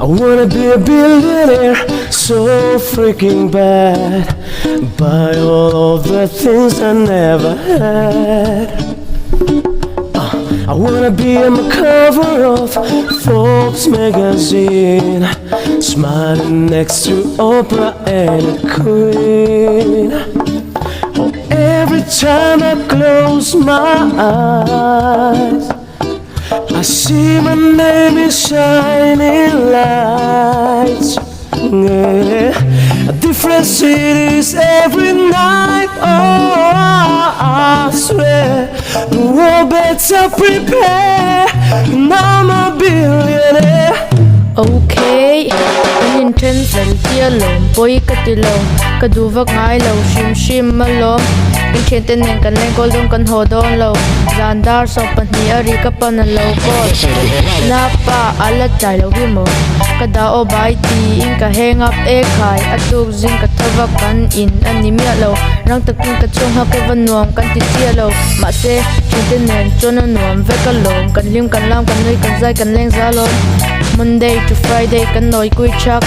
I wanna be a billionaire, so freaking bad. Buy all of the things I never had. I wanna be on the cover of Forbes magazine, smiling next to Oprah and a queen. Oh, every time I close my eyes, I see my name in shining lights. Yeah. Different cities every night. Oh, I swear the world better prepare. And I'm a billionaire. Okay, an intense tia lom, boy katilom, kaduvak ngai lo, shim malom. In chenten neng kan leng kol dong kan hodon lo, zandar so pan hi ari ka pan lo kol. Napa alat chai lo himo, kada o bai ti in ka hang up e khai, atuk zing ka thavak kan in animia lo, rang takin ka chung ha ke van nuam kan ti tia lo, ma se chenten neng chona nuam ve ka lom, kan lim kan lam kan noi kan zai kan leng zalom. Monday to Friday kan noi kui chak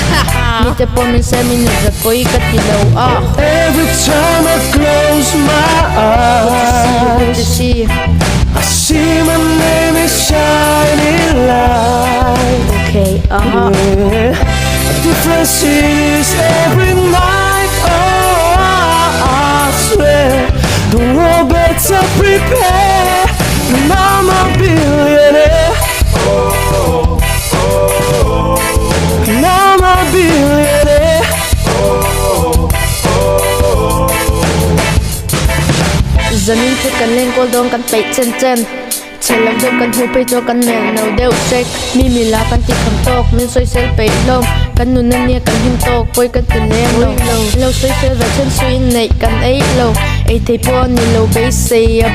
ni te pon min se min za koi ka ti lo ah. Every time I close my eyes, I see my name is shining light. Okay, Yeah. Different cities every night. Oh, I swear the world better prepare. And I'm a billionaire. And I'm a billionaire. zamin te kan leng kol dong kan pei chen chen. Chelam dong kan hu pe cho kan mel no deu sek. Mi la kan ti kham tok min soi sel pei lom. Kan nun na nia kan him tok poi kan ti leng lo. Lo soi sel va chen sui nei kan ei lo. Ei te po ni lo be say a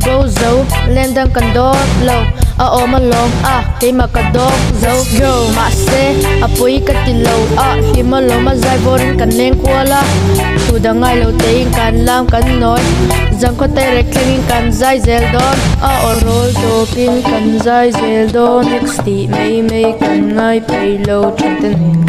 bozo len dang kan dot lo. A o ma long ke ma ka dog zo go ma se a poi ka ti lo hi ma lo ma zai borin kan leng kwala tu da ngai lo te in kan lam kan noi jang ko te re klingin kan zai zel don o rol to pin kan zai zel don next mei kan ngai pei lo chen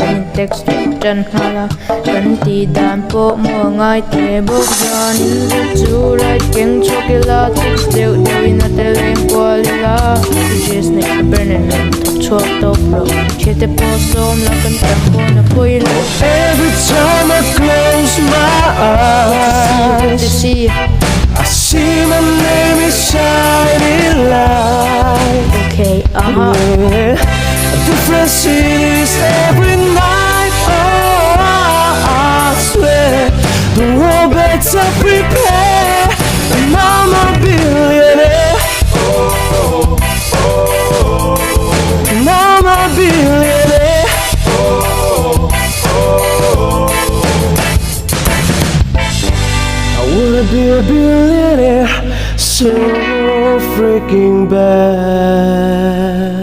kan text chen hala kan ti dan po mo ngai te bok jan in chu right king chocolate text deu in a te leng kwala just next to burning and top bro. Chete po som la kan tempo na puilo. Every time I close my eyes, I see my name is shining light. Okay, Yeah. Different cities every night. Oh, I swear the world better prepare. And I'm a billionaire. And I'm a billionaire. I wanna be a billionaire, so freaking bad.